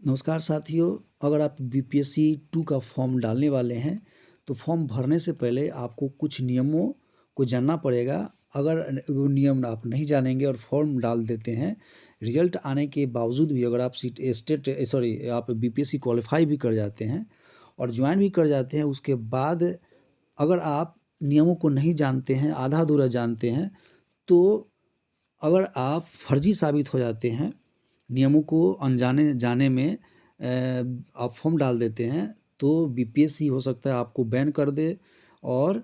नमस्कार साथियों। अगर आप बीपीएससी 2 का फॉर्म डालने वाले हैं, तो फॉर्म भरने से पहले आपको कुछ नियमों को जानना पड़ेगा। अगर वो नियम आप नहीं जानेंगे और फॉर्म डाल देते हैं, रिजल्ट आने के बावजूद भी अगर आप आप बीपीएससी क्वालीफाई भी कर जाते हैं और ज्वाइन भी कर जाते हैं, उसके बाद अगर आप नियमों को नहीं जानते हैं, आधा-अधूरा जानते हैं, तो अगर आप फर्जी साबित हो जाते हैं, नियमों को अनजाने जाने में आप फॉर्म डाल देते हैं, तो बीपीएससी हो सकता है आपको बैन कर दे और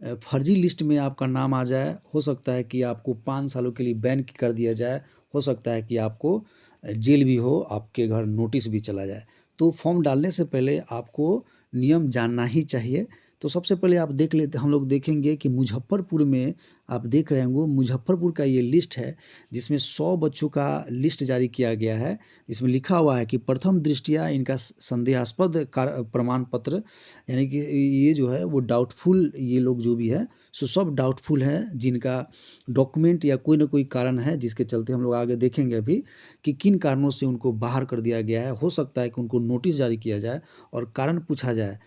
फर्जी लिस्ट में आपका नाम आ जाए। हो सकता है कि आपको 5 सालों के लिए बैन कर दिया जाए। हो सकता है कि आपको जेल भी हो, आपके घर नोटिस भी चला जाए। तो फॉर्म डालने से पहले आपको नियम जानना ही चाहिए। तो सबसे पहले आप देख लेते हम लोग देखेंगे कि मुज़फ्फरपुर में आप देख रहे होंगे, मुज़फ्फरपुर का ये लिस्ट है, जिसमें 100 बच्चों का लिस्ट जारी किया गया है। इसमें लिखा हुआ है कि प्रथम दृष्टया इनका संदेहास्पद प्रमाण पत्र, यानी कि ये जो है वो डाउटफुल, ये लोग जो भी है सो सब डाउटफुल हैं, जिनका डॉक्यूमेंट या कोई ना कोई कारण है, जिसके चलते हम लोग आगे देखेंगे अभी कि किन कारणों से उनको बाहर कर दिया गया है। हो सकता है कि उनको नोटिस जारी किया जाए और कारण पूछा जाए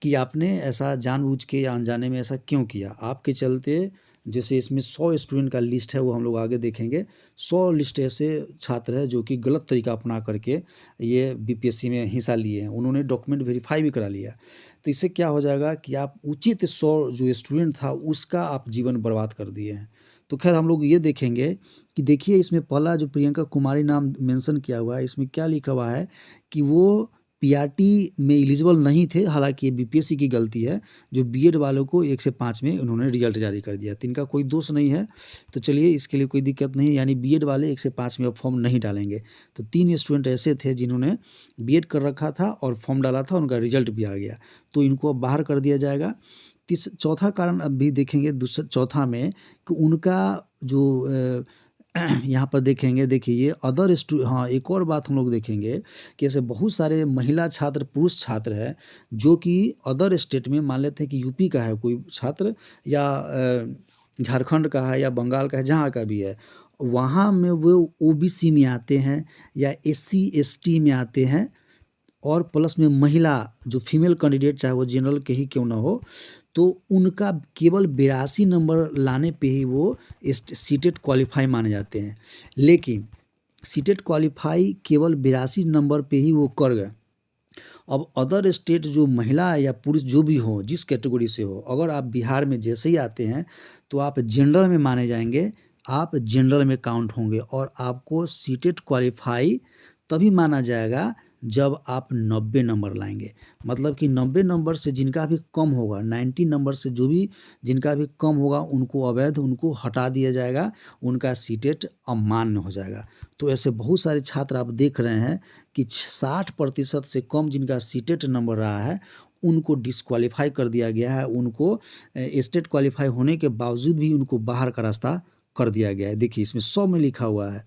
कि आपने ऐसा जानबूझ के या अनजाने में ऐसा क्यों किया? आपके चलते जैसे इसमें 100 स्टूडेंट का लिस्ट है, वो हम लोग आगे देखेंगे। 100 लिस्ट ऐसे छात्र हैं जो कि गलत तरीका अपना करके ये बीपीएससी में हिस्सा लिए हैं। उन्होंने डॉक्यूमेंट वेरीफ़ाई भी करा लिया। तो इससे क्या हो जाएगा कि आप उचित 100 जो स्टूडेंट था उसका आप जीवन बर्बाद कर दिए हैं। तो ख़ैर हम लोग ये देखेंगे कि देखिए इसमें पहला जो प्रियंका कुमारी नाम मेंशन किया हुआ है, इसमें क्या लिखा हुआ है कि वो पीआरटी में एलिजिबल नहीं थे। हालाँकि ये बीपीएससी की गलती है, जो बीएड वालों को 1 से 5 में उन्होंने रिज़ल्ट जारी कर दिया। तो इनका कोई दोष नहीं है, तो चलिए इसके लिए कोई दिक्कत नहीं है, यानी बीएड वाले 1 से 5 में अब फॉर्म नहीं डालेंगे। तो 3 स्टूडेंट ऐसे थे जिन्होंने बीएड कर रखा था और फॉर्म डाला था, उनका रिज़ल्ट भी आ गया, तो इनको अब बाहर कर दिया जाएगा। चौथा कारण अब भी देखेंगे चौथा में कि उनका जो यहाँ पर देखेंगे, देखिए ये हाँ, एक और बात हम लोग देखेंगे कि ऐसे बहुत सारे महिला छात्र, पुरुष छात्र हैं, जो कि अदर स्टेट में, मान लेते हैं कि यूपी का है कोई छात्र या झारखंड का है या बंगाल का है, जहाँ का भी है, वहाँ में वो ओबीसी में आते हैं या एससी एसटी में आते हैं और प्लस में महिला जो फीमेल कैंडिडेट, चाहे वो जनरल के ही क्यों ना हो, तो उनका केवल 82 नंबर लाने पे ही वो सीटेट क्वालिफाई माने जाते हैं। लेकिन सीटेट क्वालिफाई केवल 82 नंबर पे ही वो कर गए। अब अदर स्टेट जो महिला या पुरुष जो भी हो, जिस कैटेगरी से हो, अगर आप बिहार में जैसे ही आते हैं, तो आप जनरल में माने जाएंगे, आप जनरल में काउंट होंगे और आपको सीटेट क्वालिफाई तभी माना जाएगा जब आप 90 नंबर लाएंगे। मतलब कि 90 नंबर से जिनका भी कम होगा, 90 नंबर से जो भी जिनका भी कम होगा, उनको अवैध, उनको हटा दिया जाएगा, उनका सीटेट अमान्य हो जाएगा। तो ऐसे बहुत सारे छात्र आप देख रहे हैं कि 60% से कम जिनका सीटेट नंबर रहा है, उनको डिस्क्वालीफाई कर दिया गया है। उनको स्टेट क्वालीफाई होने के बावजूद भी उनको बाहर का रास्ता कर दिया गया है। देखिए इसमें 100 में लिखा हुआ है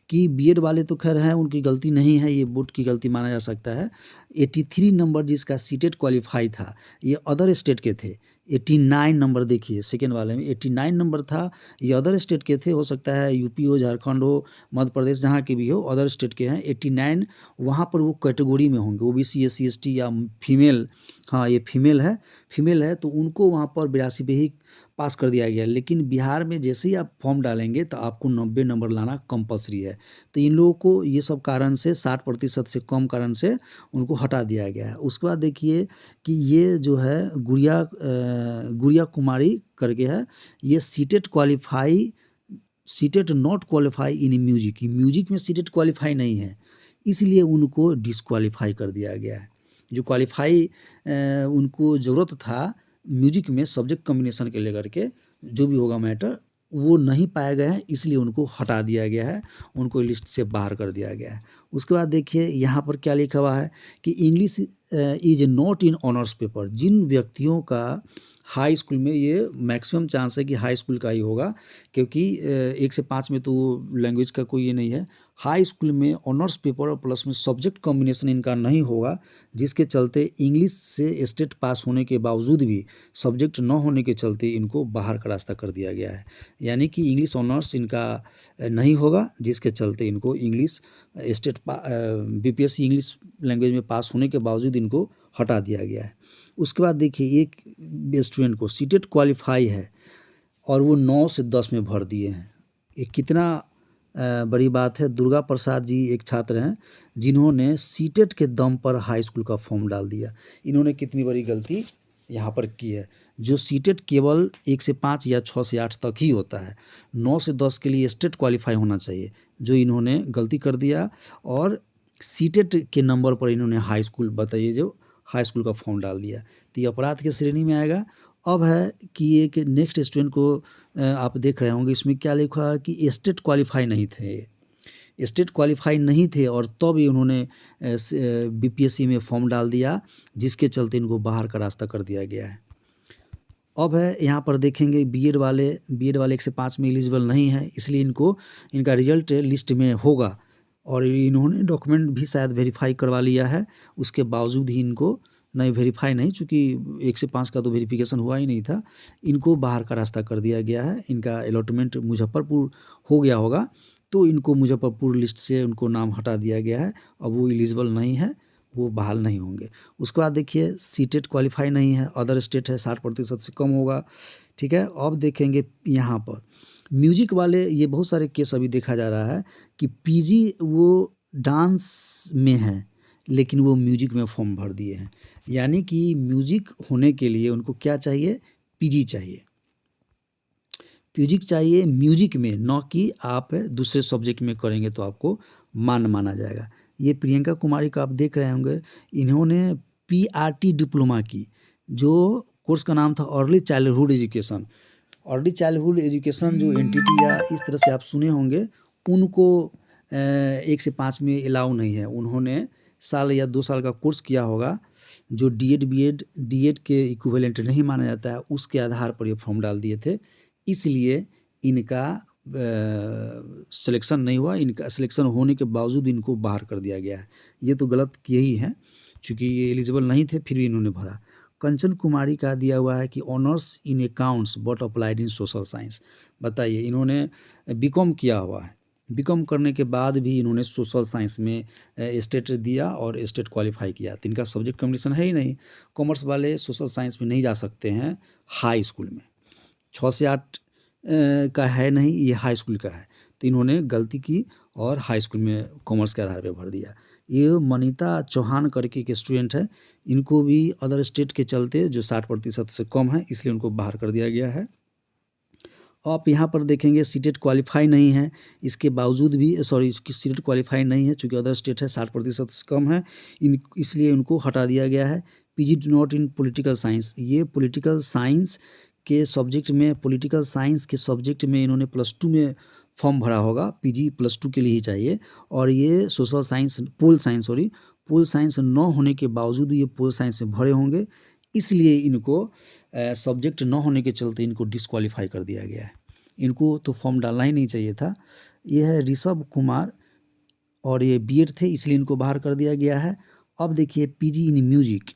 कि बीएड वाले तो खैर हैं, उनकी गलती नहीं है, ये बोर्ड की गलती माना जा सकता है। 83 नंबर जिसका सीटेट क्वालीफाई था, ये अदर स्टेट के थे। 89 नंबर देखिए सेकंड वाले में 89 नंबर था, ये अदर स्टेट के थे। हो सकता है यूपी हो, झारखंड हो, मध्य प्रदेश, जहाँ के भी हो, अदर स्टेट के हैं। 89 वहाँ पर वो कैटेगरी में होंगे, ओबीसी एससी एसटी या फीमेल। हाँ, ये फीमेल है, तो उनको वहाँ पर 82 पे ही पास कर दिया गया। लेकिन बिहार में जैसे ही आप फॉर्म डालेंगे तो आपको 90 नंबर लाना कंपल्सरी है। तो इन लोगों को ये सब कारण से 60% से कम कारण से उनको हटा दिया गया है। उसके बाद देखिए कि ये जो है गुड़िया कुमारी करके है, ये CTET not qualify in music में सीटेट क्वालिफाई नहीं है, इसलिए उनको डिस्क्वालीफाई कर दिया गया है। जो क्वालिफाई उनको ज़रूरत था म्यूजिक में सब्जेक्ट कॉम्बिनेशन के लेकर के, जो भी होगा मैटर, वो नहीं पाए गए हैं, इसलिए उनको हटा दिया गया है, उनको लिस्ट से बाहर कर दिया गया है। उसके बाद देखिए यहाँ पर क्या लिखा हुआ है कि English is not in honours paper. जिन व्यक्तियों का हाई स्कूल में ये मैक्सिमम चांस है कि हाई स्कूल का ही होगा, क्योंकि 1 से 5 में तो लैंग्वेज का कोई ये नहीं है। हाई स्कूल में ऑनर्स पेपर और प्लस में सब्जेक्ट कॉम्बिनेशन इनका नहीं होगा, जिसके चलते इंग्लिश से स्टेट पास होने के बावजूद भी सब्जेक्ट न होने के चलते इनको बाहर का रास्ता कर दिया गया है। यानी कि इंग्लिश ऑनर्स इनका नहीं होगा, जिसके चलते इनको इंग्लिश बीपीएससी इंग्लिश लैंग्वेज में पास होने के बावजूद इनको हटा दिया गया है। उसके बाद देखिए, एक स्टूडेंट को सीटेट क्वालिफाई है और वो 9 से 10 में भर दिए हैं। ये कितना बड़ी बात है। दुर्गा प्रसाद जी एक छात्र हैं जिन्होंने सीटेट के दम पर हाई स्कूल का फॉर्म डाल दिया। इन्होंने कितनी बड़ी गलती यहाँ पर की है। जो सीटेट केवल 1 से 5 या 6 से 8 तक ही होता है, 9 से 10 के लिए स्टेट क्वालिफाई होना चाहिए, जो इन्होंने गलती कर दिया और सीटेट के नंबर पर इन्होंने हाई स्कूल, बताइए, जो हाई स्कूल का फॉर्म डाल दिया, तो ये अपराध की श्रेणी में आएगा। अब है कि एक नेक्स्ट स्टूडेंट को आप देख रहे होंगे, इसमें क्या लिखा है कि स्टेट क्वालिफाई नहीं थे, स्टेट क्वालिफाई नहीं थे और तब ये उन्होंने बीपीएससी में फॉर्म डाल दिया, जिसके चलते इनको बाहर का रास्ता कर दिया गया है। अब है यहाँ पर देखेंगे बीएड वाले 1 से 5 में एलिजिबल नहीं है, इसलिए इनका रिजल्ट लिस्ट में होगा और इन्होंने डॉक्यूमेंट भी शायद वेरीफाई करवा लिया है, उसके बावजूद ही इनको नहीं, वेरीफाई नहीं, चूँकि 1 से 5 का तो वेरिफिकेशन हुआ ही नहीं था, इनको बाहर का रास्ता कर दिया गया है। इनका अलॉटमेंट मुजफ्फरपुर हो गया होगा, तो इनको मुजफ्फरपुर लिस्ट से उनको नाम हटा दिया गया है। अब वो एलिजिबल नहीं है, वो बहाल नहीं होंगे। उसके बाद देखिए, सीटेट क्वालिफाई नहीं है, अदर स्टेट है, 60% से कम होगा, ठीक है। अब देखेंगे यहाँ पर म्यूजिक वाले, ये बहुत सारे केस अभी देखा जा रहा है कि पीजी वो डांस में है, लेकिन वो म्यूजिक में फॉर्म भर दिए हैं। यानी कि म्यूजिक होने के लिए उनको क्या चाहिए, पीजी चाहिए, म्यूजिक चाहिए म्यूजिक में, न कि आप दूसरे सब्जेक्ट में करेंगे तो आपको माना जाएगा। ये प्रियंका कुमारी का आप देख रहे होंगे, इन्होंने पीआरटी डिप्लोमा की, जो कोर्स का नाम था early childhood education. Early childhood education जो एनटीटी या इस तरह से आप सुने होंगे, उनको 1 से 5 में अलाउ नहीं है। उन्होंने साल या 2 साल का कोर्स किया होगा, जो डीएड बीएड डीएड के इक्विवेलेंट नहीं माना जाता है, उसके आधार पर ये फॉर्म डाल दिए थे, इसलिए इनका सिलेक्शन नहीं हुआ। इनका सिलेक्शन होने के बावजूद इनको बाहर कर दिया गया है। ये तो गलत किए ही हैं, चूँकि ये एलिजिबल नहीं थे, फिर भी इन्होंने भरा। कंचन कुमारी का दिया हुआ है कि honours in accounts but applied in social science. बताइए, इन्होंने बीकॉम किया हुआ है, बीकॉम करने के बाद भी इन्होंने सोशल साइंस में स्टेट दिया और स्टेट क्वालिफाई किया, तो इनका सब्जेक्ट कॉम्बिनेशन है ही नहीं। कॉमर्स वाले सोशल साइंस में नहीं जा सकते हैं हाई स्कूल में, 6 से 8 का है नहीं, ये हाई स्कूल का है, तो इन्होंने गलती की और हाई स्कूल में कॉमर्स के आधार पे भर दिया। ये मनीता चौहान करके एक स्टूडेंट है, इनको भी अदर स्टेट के चलते जो 60% से कम है, इसलिए उनको बाहर कर दिया गया है। आप यहाँ पर देखेंगे सीटेट क्वालिफाई नहीं है, इसके बावजूद भी, सॉरी, इसकी सीटेट क्वालिफाई नहीं है, चूँकि अदर स्टेट है, 60% से कम है, इसलिए उनको हटा दिया गया है। PG not in political science, ये पॉलिटिकल साइंस के सब्जेक्ट में इन्होंने +2 में फॉर्म भरा होगा, पीजी +2 के लिए ही चाहिए, और ये सोशल साइंस, पोल साइंस न होने के बावजूद भी ये पोल साइंस में भरे होंगे, इसलिए इनको सब्जेक्ट न होने के चलते इनको डिस्क्वालीफाई कर दिया गया है। इनको तो फॉर्म डालना ही नहीं चाहिए था। ये है ऋषभ कुमार और ये बीएड थे, इसलिए इनको बाहर कर दिया गया है। अब देखिए, पीजी इन म्यूजिक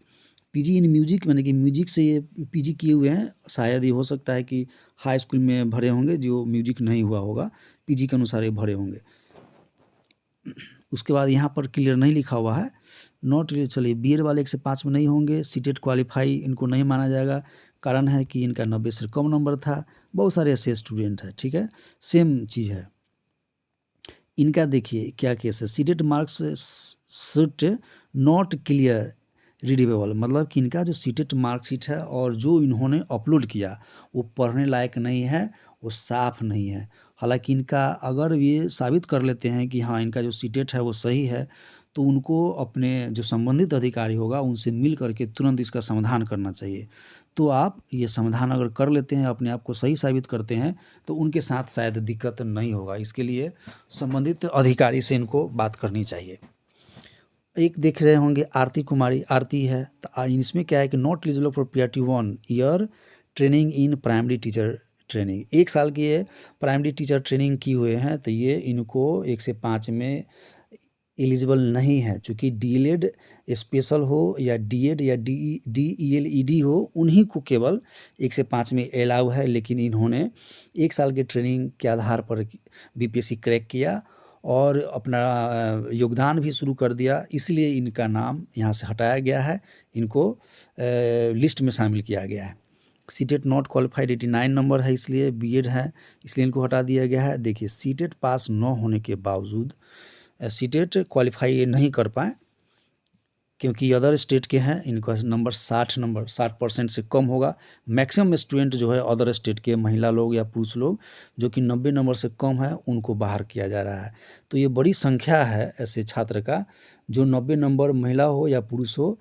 यानी कि म्यूजिक से ये पीजी किए हुए हैं, शायद ये हो सकता है कि हाई स्कूल में भरे होंगे, जो म्यूजिक नहीं हुआ होगा, पीजी के अनुसार ये भरे होंगे। उसके बाद यहाँ पर क्लियर नहीं लिखा हुआ है, नॉट, चलिए बीएड वाले 1 से 5 में नहीं होंगे, सीटेट क्वालिफाई इनको नहीं माना जाएगा, कारण है कि इनका 90 से कम नंबर था। बहुत सारे ऐसे स्टूडेंट हैं, ठीक है, सेम चीज़ है। इनका देखिए क्या केस है, CTET marks sheet not clear readable, मतलब कि इनका जो सीटेट मार्कशीट है और जो इन्होंने अपलोड किया वो पढ़ने लायक नहीं है, वो साफ नहीं है। हालांकि इनका अगर ये साबित कर लेते हैं कि हाँ, इनका जो सीटेट है वो सही है, तो उनको अपने जो संबंधित अधिकारी होगा उनसे मिल करके तुरंत इसका समाधान करना चाहिए। तो आप ये समाधान अगर कर लेते हैं, अपने आप को सही साबित करते हैं, तो उनके साथ शायद दिक्कत नहीं होगा। इसके लिए संबंधित अधिकारी से इनको बात करनी चाहिए। एक देख रहे होंगे आरती कुमारी, आरती है, तो इसमें क्या है कि not eligible for PRT 1 ear training in primary teacher training, 1 साल की ये प्राइमरी टीचर ट्रेनिंग किए हुए हैं, तो ये इनको 1 से 5 में एलिजिबल नहीं है। चूँकि डीएलएड स्पेशल हो या डीएड या डीईएलईडी हो, उन्हीं को केवल 1 से 5 में अलाउ है, लेकिन इन्होंने 1 साल की ट्रेनिंग के आधार पर बीपीएससी क्रैक किया और अपना योगदान भी शुरू कर दिया, इसलिए इनका नाम यहाँ से हटाया गया है, इनको लिस्ट में शामिल किया गया है। सीटेट नॉट क्वालिफाइड 89 नंबर है, इसलिए बीएड है, इसलिए इनको हटा दिया गया है। देखिए, सीटेट पास न होने के बावजूद सीटेट क्वालिफाई नहीं कर पाए, क्योंकि अदर स्टेट के हैं, इनका नंबर 60% से कम होगा। मैक्सिमम स्टूडेंट जो है अदर स्टेट के महिला लोग या पुरुष लोग जो कि 90 नंबर से कम है, उनको बाहर किया जा रहा है। तो ये बड़ी संख्या है ऐसे छात्र का जो 90 नंबर महिला हो या पुरुष हो,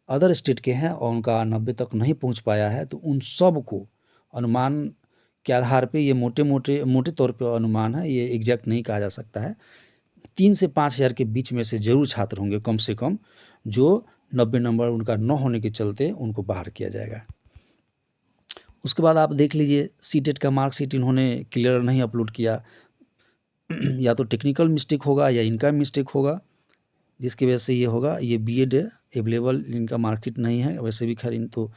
अदर स्टेट के हैं और उनका 90 तक नहीं पहुंच पाया है। तो उन सब को अनुमान के आधार पे, ये मोटे तौर पे अनुमान है, ये एग्जैक्ट नहीं कहा जा सकता है, 3 से 5,000 के बीच में से जरूर छात्र होंगे कम से कम, जो 90 नंबर उनका न होने के चलते उनको बाहर किया जाएगा। उसके बाद आप देख लीजिए, सीटेट का मार्कशीट इन्होंने क्लियर नहीं अपलोड किया। या तो टेक्निकल मिस्टेक होगा या इनका मिस्टेक होगा, जिसकी वजह से ये होगा। ये बीएड अवेलेबल इनका मार्कशीट नहीं है, वैसे भी खैर इन तो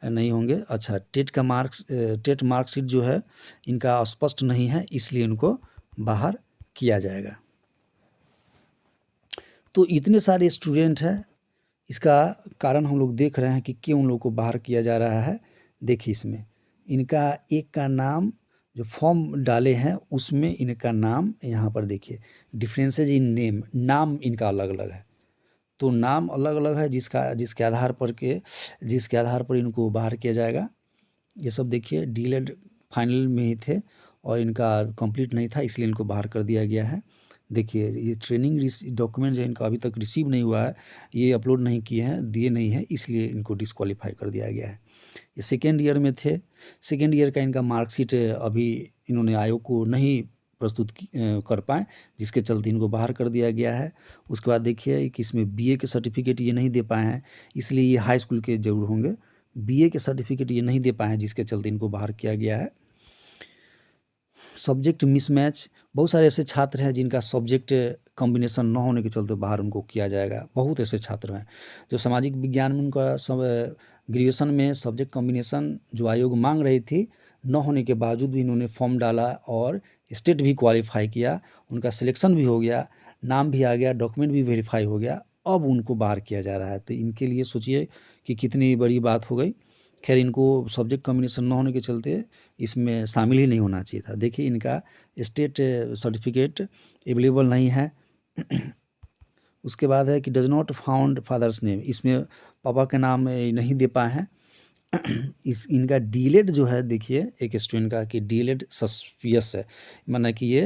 नहीं होंगे। अच्छा, टेट मार्कशीट जो है इनका स्पष्ट नहीं है, इसलिए इनको बाहर किया जाएगा। तो इतने सारे स्टूडेंट हैं, इसका कारण हम लोग देख रहे हैं कि क्यों उन लोगों को बाहर किया जा रहा है। देखिए, इसमें इनका एक का नाम जो फॉर्म डाले हैं उसमें इनका नाम यहाँ पर देखिए, डिफरेंसेज इन नेम, नाम इनका अलग अलग है। तो नाम अलग अलग है, जिसके आधार पर इनको बाहर किया जाएगा। ये सब देखिए, डीएलएड फाइनल में ही थे और इनका कंप्लीट नहीं था, इसलिए इनको बाहर कर दिया गया है। देखिए, ये ट्रेनिंग डॉक्यूमेंट जो इनका अभी तक रिसीव नहीं हुआ है, ये अपलोड नहीं किए हैं, दिए नहीं हैं, इसलिए इनको डिस्क्वालीफाई कर दिया गया है। ये सेकेंड ईयर में थे, सेकेंड ईयर का इनका मार्कशीट अभी इन्होंने आयोग को नहीं प्रस्तुत कर पाए, जिसके चलते इनको बाहर कर दिया गया है। उसके बाद देखिए कि इसमें बीए के सर्टिफिकेट ये नहीं दे पाए हैं, इसलिए ये हाई स्कूल के जरूर होंगे। बीए के सर्टिफिकेट ये नहीं दे पाए हैं, जिसके चलते इनको बाहर किया गया है। सब्जेक्ट मिसमैच, बहुत सारे ऐसे छात्र हैं जिनका सब्जेक्ट कॉम्बिनेशन न होने के चलते बाहर उनको किया जाएगा। बहुत ऐसे छात्र हैं जो सामाजिक विज्ञान में उनका ग्रेजुएशन में सब्जेक्ट कॉम्बिनेशन जो आयोग मांग रही थी, न होने के बावजूद भी इन्होंने फॉर्म डाला और स्टेट भी क्वालिफाई किया, उनका सिलेक्शन भी हो गया, नाम भी आ गया, डॉक्यूमेंट भी वेरीफाई हो गया, अब उनको बाहर किया जा रहा है। तो इनके लिए सोचिए कि कितनी बड़ी बात हो गई। खैर, इनको सब्जेक्ट कॉम्बिनेशन न होने के चलते इसमें शामिल ही नहीं होना चाहिए था। देखिए, इनका स्टेट सर्टिफिकेट अवेलेबल नहीं है। उसके बाद है कि does not found father's name, इसमें पापा के नाम नहीं दे पाए हैं। इनका डीएलएड जो है, देखिए एक स्टूडेंट का कि डीएलएड सस्पियस है, माना कि ये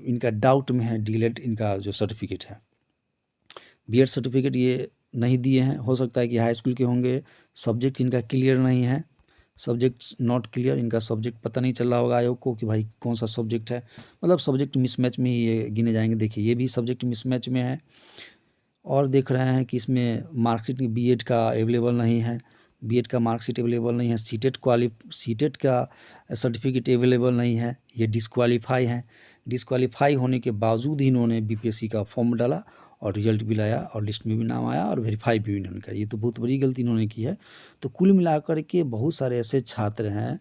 इनका डाउट में है डीएलएड इनका जो सर्टिफिकेट है। बीएड सर्टिफिकेट ये नहीं दिए हैं, हो सकता है कि हाई स्कूल के होंगे। सब्जेक्ट इनका क्लियर नहीं है, सब्जेक्ट नॉट क्लियर, इनका सब्जेक्ट पता नहीं चल रहा होगा आयोग को कि भाई कौन सा सब्जेक्ट है, मतलब सब्जेक्ट मिसमैच में ही ये गिने जाएंगे। देखिए, ये भी सब्जेक्ट मिसमैच में है। और देख रहे हैं कि इसमें मार्कशीट बीएड का अवेलेबल नहीं है, बीएड का मार्कशीट अवेलेबल नहीं है, सीटेट का सर्टिफिकेट अवेलेबल नहीं है, ये डिस्क्वालीफाई हैं। डिस्क्वालीफाई होने के बावजूद ही इन्होंने बीपीएससी का फॉर्म डाला और रिजल्ट भी लाया और लिस्ट में भी नाम आया और वेरीफाई भी इन्होंने किया। ये तो बहुत बड़ी गलती इन्होंने की है। तो कुल मिलाकर के बहुत सारे ऐसे छात्र हैं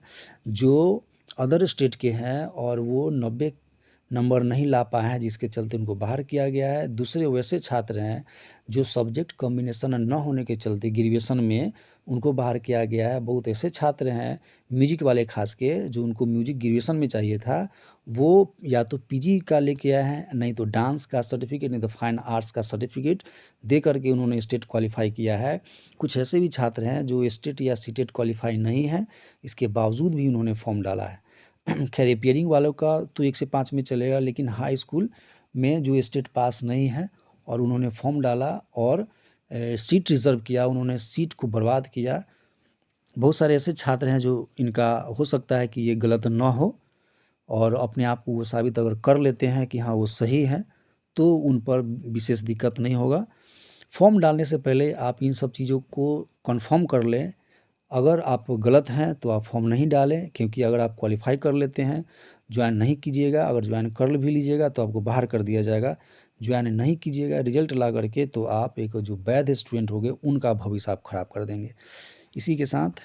जो अदर स्टेट के हैं और वो 90 नंबर नहीं ला पाए हैं, जिसके चलते उनको बाहर किया गया है। दूसरे वैसे छात्र हैं जो सब्जेक्ट कॉम्बिनेशन न होने के चलते ग्रेजुएशन में उनको बाहर किया गया है। बहुत ऐसे छात्र हैं म्यूजिक वाले खास के, जो उनको म्यूजिक ग्रेजुएशन में चाहिए था, वो या तो पीजी का लेके आए हैं, नहीं तो डांस का सर्टिफिकेट, नहीं तो फाइन आर्ट्स का सर्टिफिकेट दे करके उन्होंने स्टेट क्वालिफाई किया है। कुछ ऐसे भी छात्र हैं जो स्टेट या सीटेट क्वालिफाई नहीं है, इसके बावजूद भी उन्होंने फॉर्म डाला है। खैर, अपियरिंग वालों का तो 1 से 5 में चलेगा, लेकिन हाई स्कूल में जो स्टेट पास नहीं है और उन्होंने फॉर्म डाला और सीट रिज़र्व किया, उन्होंने सीट को बर्बाद किया। बहुत सारे ऐसे छात्र हैं जो इनका हो सकता है कि ये गलत ना हो और अपने आप को वो साबित अगर कर लेते हैं कि हाँ वो सही है, तो उन पर विशेष दिक्कत नहीं होगा। फॉर्म डालने से पहले आप इन सब चीज़ों को कन्फर्म कर लें अगर आप गलत हैं तो आप फॉर्म नहीं डालें, क्योंकि अगर आप क्वालिफ़ाई कर लेते हैं, जॉइन नहीं कीजिएगा, अगर जॉइन कर भी लीजिएगा तो आपको बाहर कर दिया जाएगा। जॉइन नहीं कीजिएगा रिज़ल्ट ला कर के, तो आप एक जो वैध स्टूडेंट होंगे उनका भविष्य आप ख़राब कर देंगे। इसी के साथ